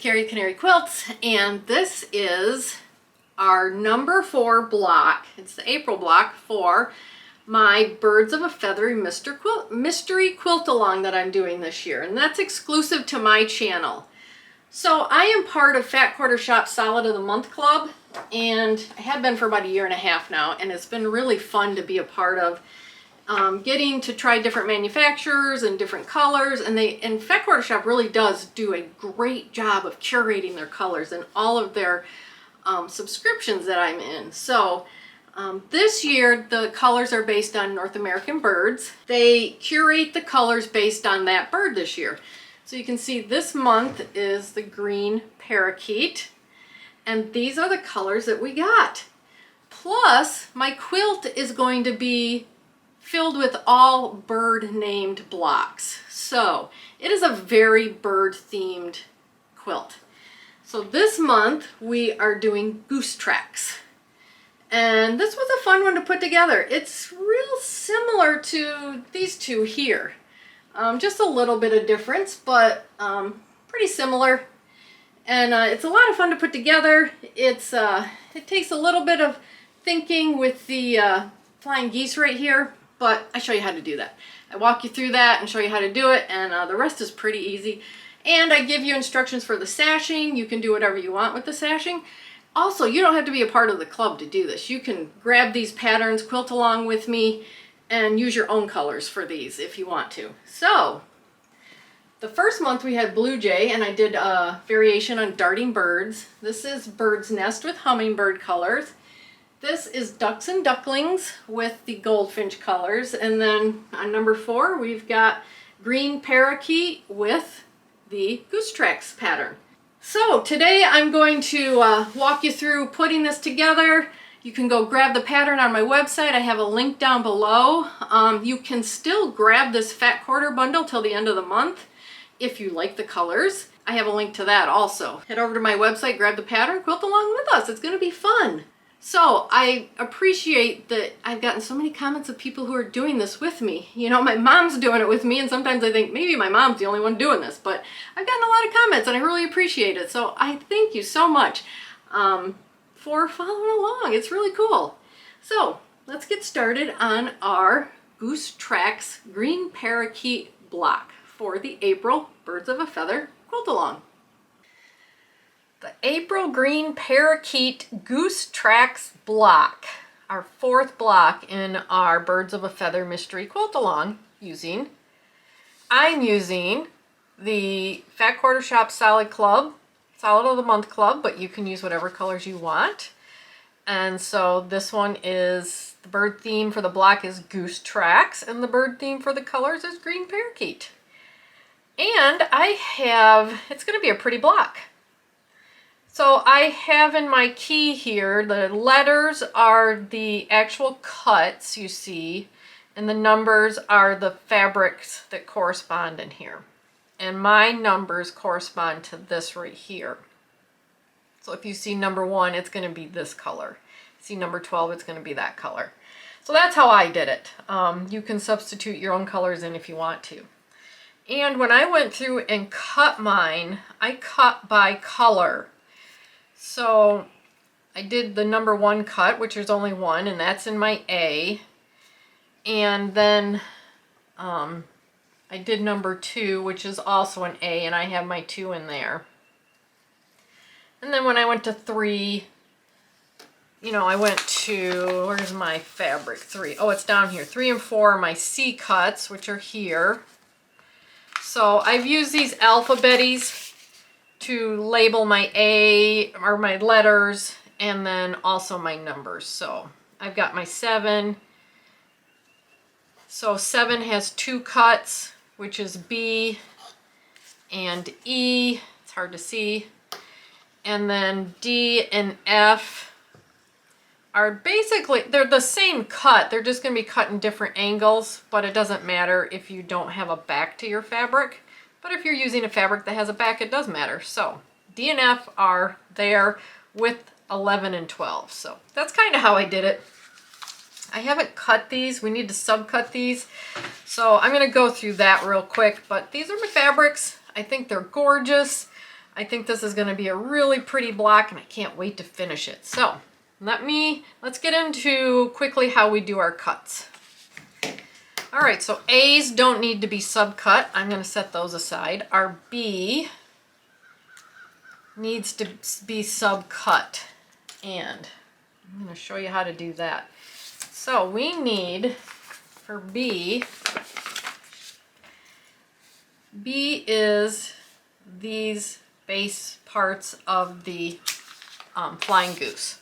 Carrie Canary Quilts, and this is our number 4 block. It's the April block for my Birds of a Feather mystery quilt along that I'm doing this year, and that's exclusive to my channel. So I am part of Fat Quarter Shop's Solid of the Month Club, and I have been for about a year and a half now, and it's been really fun to be a part of getting to try different manufacturers and different colors. And Fat Quarter Shop really does do a great job of curating their colors and all of their subscriptions that I'm in. So this year the colors are based on North American birds. They curate the colors based on that bird this year. So you can see this month is the green parakeet, and these are the colors that we got. Plus, my quilt is going to be filled with all bird named blocks. So it is a very bird themed quilt. So this month we are doing goose tracks. And this was a fun one to put together. It's real similar to these two here. Just a little bit of difference, but pretty similar. And it's a lot of fun to put together. It takes a little bit of thinking with the flying geese right here, but I show you how to do that. I walk you through that and show you how to do it, and the rest is pretty easy. And I give you instructions for the sashing. You can do whatever you want with the sashing. Also, you don't have to be a part of the club to do this. You can grab these patterns, quilt along with me, and use your own colors for these if you want to. So, the first month we had blue jay, and I did a variation on darting birds. This is bird's nest with hummingbird colors. This is ducks and ducklings with the goldfinch colors. And then on number 4, we've got green parakeet with the goose tracks pattern. So today I'm going to walk you through putting this together. You can go grab the pattern on my website. I have a link down below. You can still grab this Fat Quarter bundle till the end of the month if you like the colors. I have a link to that also. Head over to my website, grab the pattern, quilt along with us. It's going to be fun. So I appreciate that I've gotten so many comments of people who are doing this with me. You know, my mom's doing it with me, and sometimes I think maybe my mom's the only one doing this, but I've gotten a lot of comments and I really appreciate it. So I thank you so much for following along. It's really cool. So let's get started on our Goose Tracks Green Parakeet block for the April Birds of a Feather quilt along. The April Green Parakeet Goose Tracks block, our 4th block in our Birds of a Feather mystery quilt along. I'm using the Fat Quarter Shop Solid of the Month Club, but you can use whatever colors you want. And so this one is, the bird theme for the block is Goose Tracks, and the bird theme for the colors is Green Parakeet. And it's going to be a pretty block. So I have in my key here, the letters are the actual cuts you see, and the numbers are the fabrics that correspond in here. And my numbers correspond to this right here. So if you see number 1, it's going to be this color. See number 12, it's going to be that color. So that's how I did it. You can substitute your own colors in if you want to. And when I went through and cut mine, I cut by color. So I did the number 1 cut, which is only 1, and that's in my A. And then I did number 2, which is also an A, and I have my 2 in there. And then when I went to 3, you know, I went to, where's my fabric? 3. Oh, it's down here. 3 and 4 are my C cuts, which are here. So I've used these alphabetties to label my A, or my letters, and then also my numbers. So I've got my 7. So 7 has 2 cuts, which is B and E. It's hard to see. And then D and F are basically, they're the same cut. They're just going to be cut in different angles, but it doesn't matter if you don't have a back to your fabric. But if you're using a fabric that has a back, it does matter. So D and F are there with 11 and 12. So that's kind of how I did it. I haven't cut these. We need to subcut these. So I'm going to go through that real quick. But these are my fabrics. I think they're gorgeous. I think this is going to be a really pretty block, and I can't wait to finish it. So let's get into quickly how we do our cuts. All right, so A's don't need to be subcut. I'm going to set those aside. Our B needs to be subcut, and I'm going to show you how to do that. So we need, for B is these base parts of the flying goose.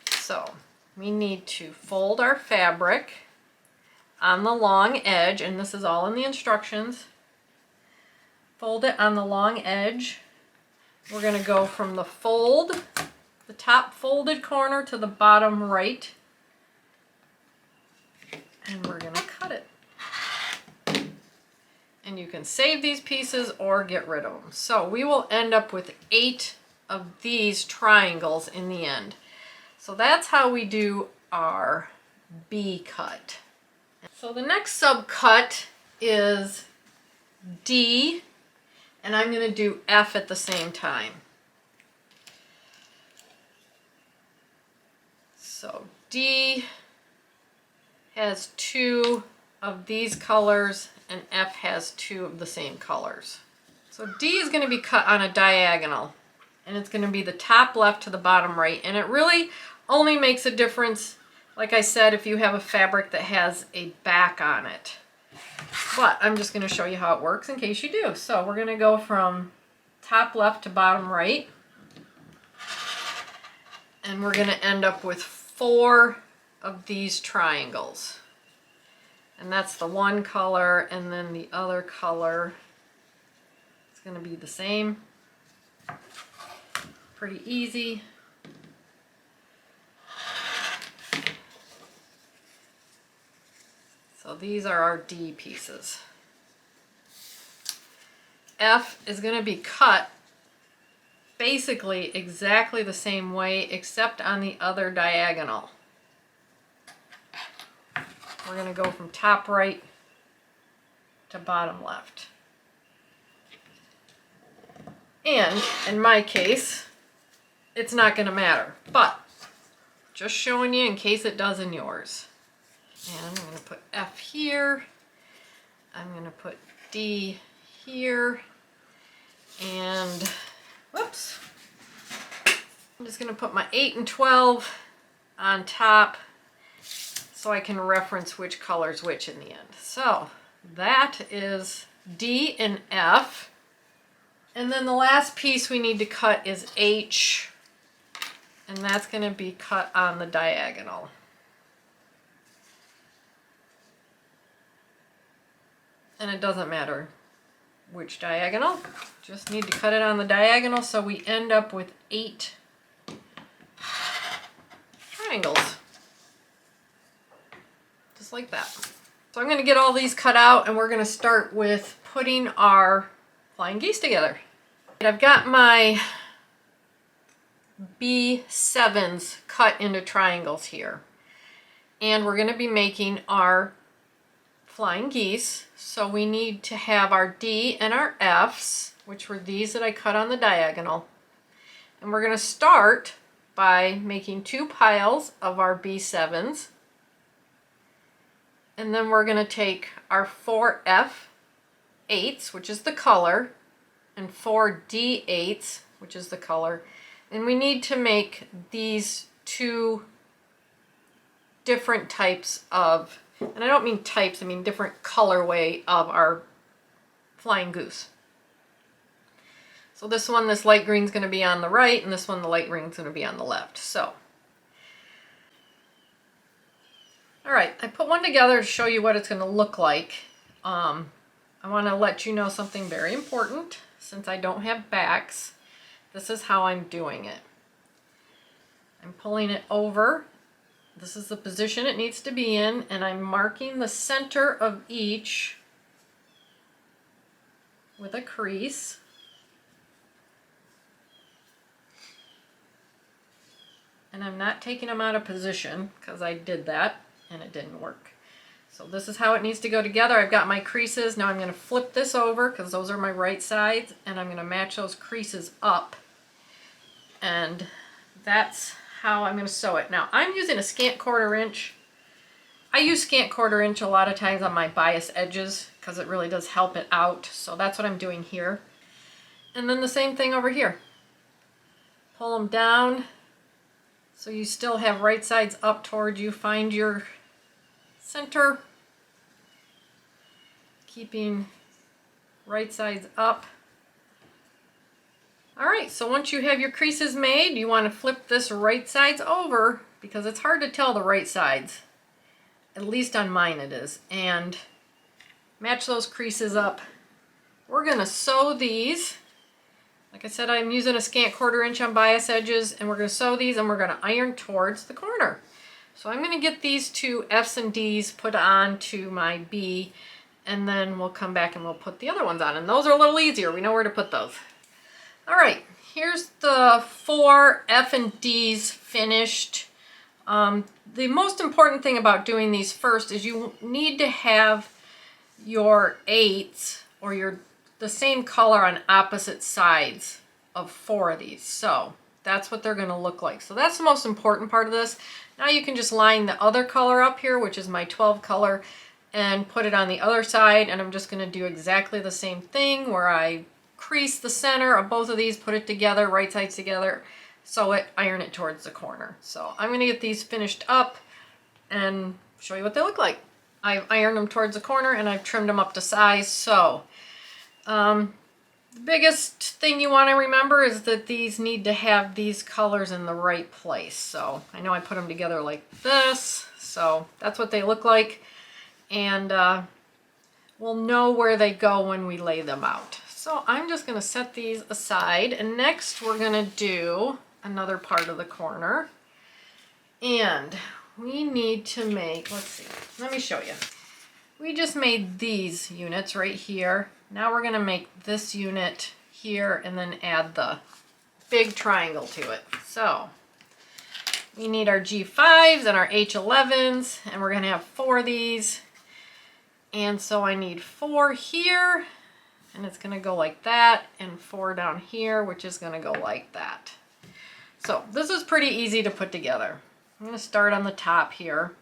So we need to fold our fabric on the long edge, and this is all in the instructions. Fold it on the long edge. We're going to go from the top folded corner to the bottom right, and we're going to cut it. And you can save these pieces or get rid of them. So we will end up with 8 of these triangles in the end. So that's how we do our B cut. So the next subcut is D, and I'm going to do F at the same time. So D has 2 of these colors, and F has 2 of the same colors. So D is going to be cut on a diagonal, and it's going to be the top left to the bottom right, and it really only makes a difference, like I said, if you have a fabric that has a back on it. But I'm just going to show you how it works in case you do. So we're going to go from top left to bottom right, and we're going to end up with 4 of these triangles. And that's the one color, and then the other color is going to be the same. Pretty easy. So these are our D pieces. F is going to be cut basically exactly the same way, except on the other diagonal. We're going to go from top right to bottom left. And in my case, it's not going to matter, but just showing you in case it does in yours. And I'm going to put F here. I'm going to put D here. And whoops. I'm just going to put my 8 and 12 on top, so I can reference which color's which in the end. So that is D and F. And then the last piece we need to cut is H, and that's going to be cut on the diagonal. And it doesn't matter which diagonal, just need to cut it on the diagonal, so we end up with 8 triangles. Just like that. So I'm going to get all these cut out, and we're going to start with putting our flying geese together. I've got my B7s cut into triangles here, and we're going to be making our flying geese. So we need to have our D and our Fs, which were these that I cut on the diagonal, and we're going to start by making 2 piles of our B7s. And then we're going to take our 4 F8s, which is the color, and 4 D8s, which is the color. And we need to make these 2 different types of, and I don't mean types, I mean different colorway of our flying goose. So this one, this light green is going to be on the right, and this one, the light green is going to be on the left. So all right, I put one together to show you what it's going to look like. I want to let you know something very important. Since I don't have backs, this is how I'm doing it. I'm pulling it over. This is the position it needs to be in, and I'm marking the center of each with a crease. And I'm not taking them out of position because I did that and it didn't work. So this is how it needs to go together. I've got my creases. Now I'm going to flip this over because those are my right sides, and I'm going to match those creases up. And that's how I'm going to sew it. Now I'm using a scant 1/4 inch. I use scant 1/4 inch a lot of times on my bias edges because it really does help it out. So that's what I'm doing here. And then the same thing over here. Pull them down so you still have right sides up toward you. Find your center, keeping right sides up. All right, so once you have your creases made, you want to flip this right sides over because it's hard to tell the right sides. At least on mine it is. And match those creases up. We're going to sew these. Like I said, I'm using a scant 1/4 inch on bias edges, and we're going to sew these and we're going to iron towards the corner. So I'm going to get these two F's and D's put on to my B, and then we'll come back and we'll put the other ones on. And those are a little easier. We know where to put those. All right, here's the 4 F and D's finished. The most important thing about doing these first is you need to have your 8s or the same color on opposite sides of 4 of these. So that's what they're going to look like. So that's the most important part of this. Now you can just line the other color up here, which is my 12 color, and put it on the other side. And I'm just going to do exactly the same thing where I crease the center of both of these, put it together, right sides together, sew it, iron it towards the corner. So I'm going to get these finished up and show you what they look like. I've ironed them towards the corner and I've trimmed them up to size. So the biggest thing you want to remember is that these need to have these colors in the right place. So I know I put them together like this, so that's what they look like, and we'll know where they go when we lay them out. So I'm just going to set these aside, and next we're going to do another part of the corner, and we need to make, let's see, let me show you. We just made these units right here. Now we're going to make this unit here and then add the big triangle to it. So we need our G5s and our H11s, and we're going to have 4 of these. And so I need 4 here, and it's going to go like that, and 4 down here, which is going to go like that. So this is pretty easy to put together. I'm going to start on the top here.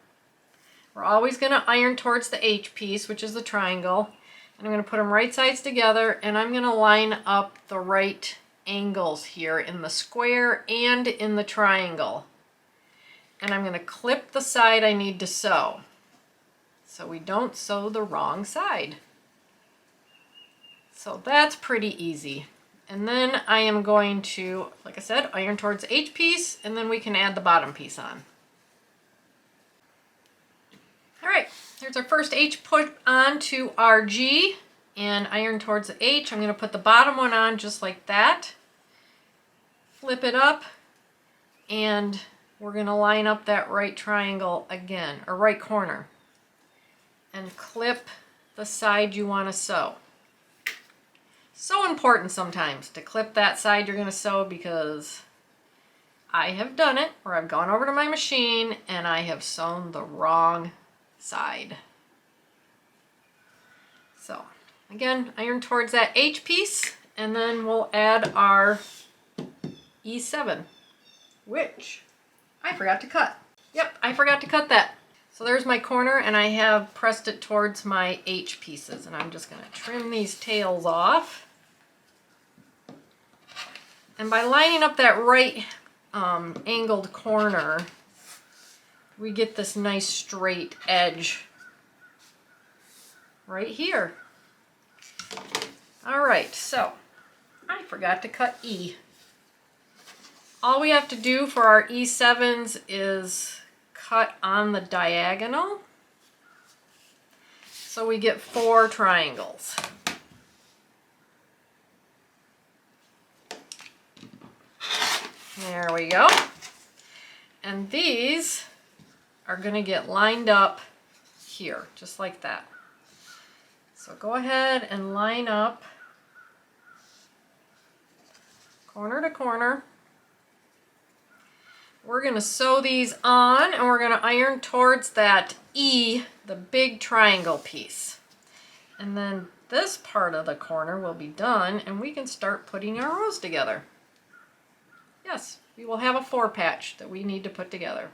We're always going to iron towards the H piece, which is the triangle. And I'm going to put them right sides together, and I'm going to line up the right angles here in the square and in the triangle. And I'm going to clip the side I need to sew, so we don't sew the wrong side. So that's pretty easy. And then I am going to, like I said, iron towards the H piece, and then we can add the bottom piece on. All right, here's our first H put on to our G, and iron towards the H. I'm going to put the bottom one on just like that. Flip it up, and we're going to line up that right triangle again, or right corner, and clip the side you want to sew. So important sometimes to clip that side you're going to sew, because I have done it where I've gone over to my machine and I have sewn the wrong side. So again, iron towards that H piece, and then we'll add our E7, which I forgot to cut. Yep, I forgot to cut that. So there's my corner, and I have pressed it towards my H pieces, and I'm just going to trim these tails off. And by lining up that right angled corner, we get this nice straight edge right here. All right, so I forgot to cut E. All we have to do for our E7s is cut on the diagonal, so we get 4 triangles. There we go. And these are going to get lined up here, just like that. So go ahead and line up corner to corner. we're gonna sew these on and we're gonna iron towards that E, the big triangle piece. And then this part of the corner will be done and we can start putting our rows together. Yes, we will have a 4 patch that we need to put together.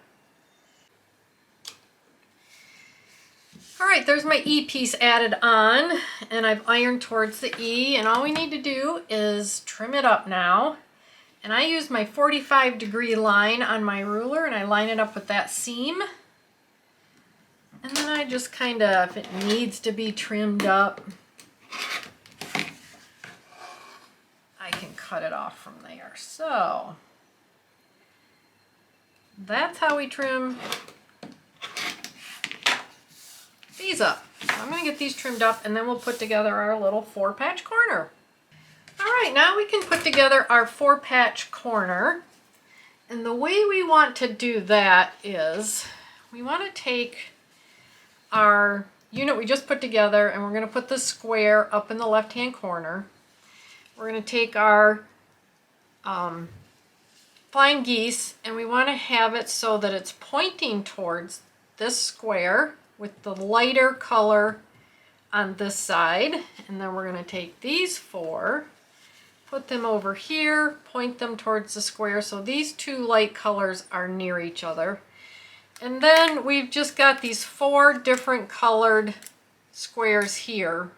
All right, there's my E piece added on and I've ironed towards the E, and all we need to do is trim it up now. And I use my 45-degree line on my ruler and I line it up with that seam. And then I just kind of, if it needs to be trimmed up, I can cut it off from there. So that's how we trim these up. So I'm going to get these trimmed up and then we'll put together our little 4-patch corner. All right, now we can put together our 4-patch corner. And the way we want to do that is we want to take our unit we just put together and we're going to put the square up in the left-hand corner. We're going to take our flying geese and we want to have it so that it's pointing towards this square with the lighter color on this side. And then we're going to take these 4, put them over here, point them towards the square so these 2 light colors are near each other. And then we've just got these 4 different colored squares here,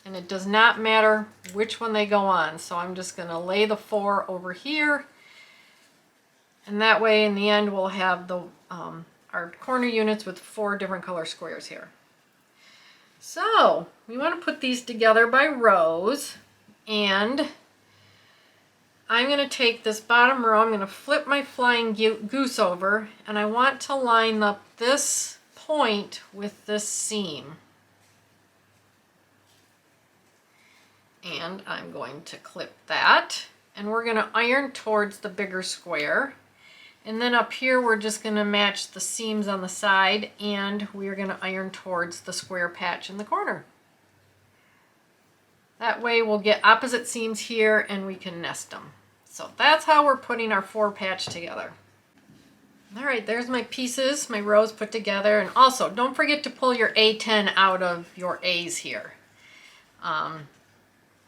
and it does not matter which one they go on. So I'm just going to lay the 4 over here, and that way in the end we'll have the our corner units with 4 different color squares here. So we want to put these together by rows, and I'm going to take this bottom row, I'm going to flip my flying goose over, and I want to line up this point with this seam. And I'm going to clip that, and we're going to iron towards the bigger square. And then up here we're just going to match the seams on the side, and we're going to iron towards the square patch in the corner. That way we'll get opposite seams here and we can nest them. So that's how we're putting our 4-patch together. All right, there's my pieces, my rows put together. And also, don't forget to pull your A10 out of your A's here.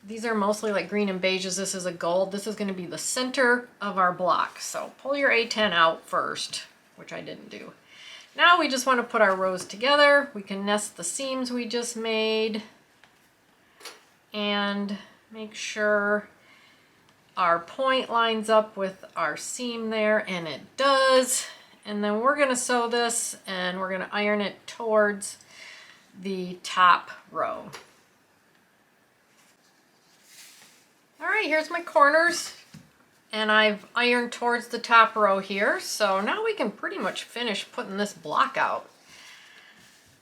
These are mostly like green and beiges. This is a gold. This is going to be the center of our block. So pull your A10 out first, which I didn't do. Now we just want to put our rows together. We can nest the seams we just made and make sure our point lines up with our seam there, and it does. And then we're going to sew this and we're going to iron it towards the top row. All right, here's my corners, and I've ironed towards the top row here. So now we can pretty much finish putting this block out.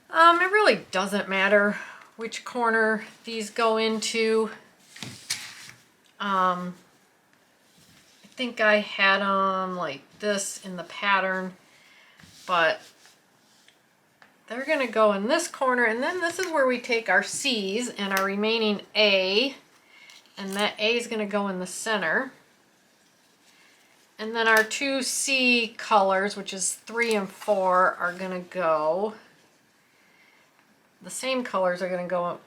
It really doesn't matter which corner these go into. I think I had them like this in the pattern, but they're going to go in this corner, and then this is where we take our C's and our remaining A, and that A is going to go in the center. And then our 2 C colors, which is 3 and 4, are going to go, the same colors are going to go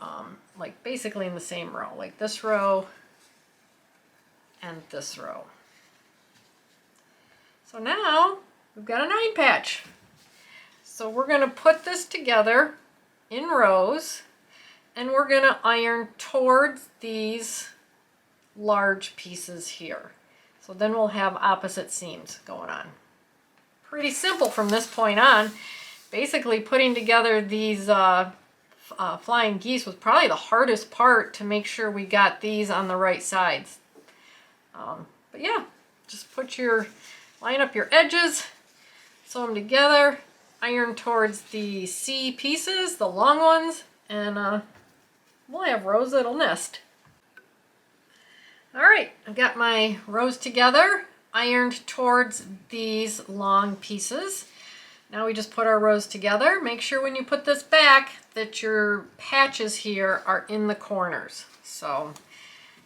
like basically in the same row, like this row and this row. So now we've got a 9-patch. So we're going to put this together in rows, and we're going to iron towards these large pieces here. So then we'll have opposite seams going on. Pretty simple from this point on. Basically putting together these flying geese was probably the hardest part, to make sure we got these on the right sides. But yeah, just line up your edges, sew them together, iron towards the C pieces, the long ones, and we'll have rows that'll nest. All right, I've got my rows together, ironed towards these long pieces. Now we just put our rows together. Make sure when you put this back that your patches here are in the corners. So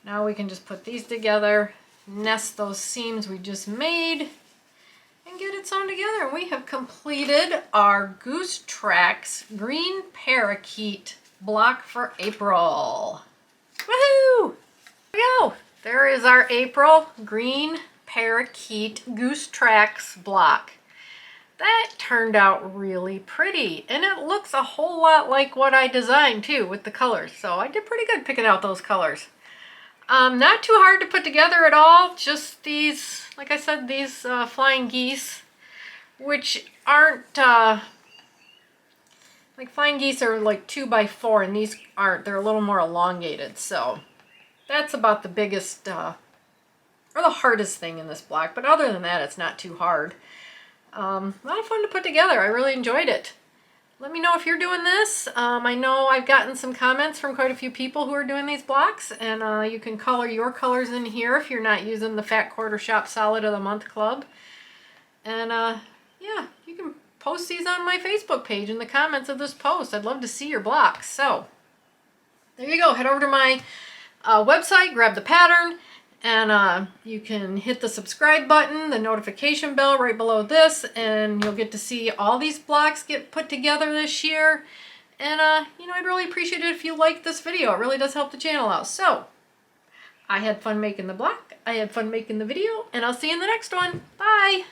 now we can just put these together, nest those seams we just made, and get it sewn together. We have completed our Goose Tracks green parakeet block for April. Woohoo! There we go. There is our April green parakeet Goose Tracks block. That turned out really pretty, and it looks a whole lot like what I designed too with the colors. So I did pretty good picking out those colors. Not too hard to put together at all. Just these, like I said, these flying geese, which aren't, like flying geese are like 2x4 and these aren't. They're a little more elongated. So that's about the biggest, or the hardest thing in this block. But other than that, it's not too hard. A lot of fun to put together. I really enjoyed it. Let me know if you're doing this. I know I've gotten some comments from quite a few people who are doing these blocks, and you can color your colors in here if you're not using the Fat Quarter Shop Solid of the Month Club. And yeah, you can post these on my Facebook page in the comments of this post. I'd love to see your blocks. So there you go. Head over to my website, grab the pattern, and you can hit the subscribe button, the notification bell right below this, and you'll get to see all these blocks get put together this year. And you know, I'd really appreciate it if you liked this video. It really does help the channel out. So I had fun making the block, I had fun making the video, and I'll see you in the next one. Bye!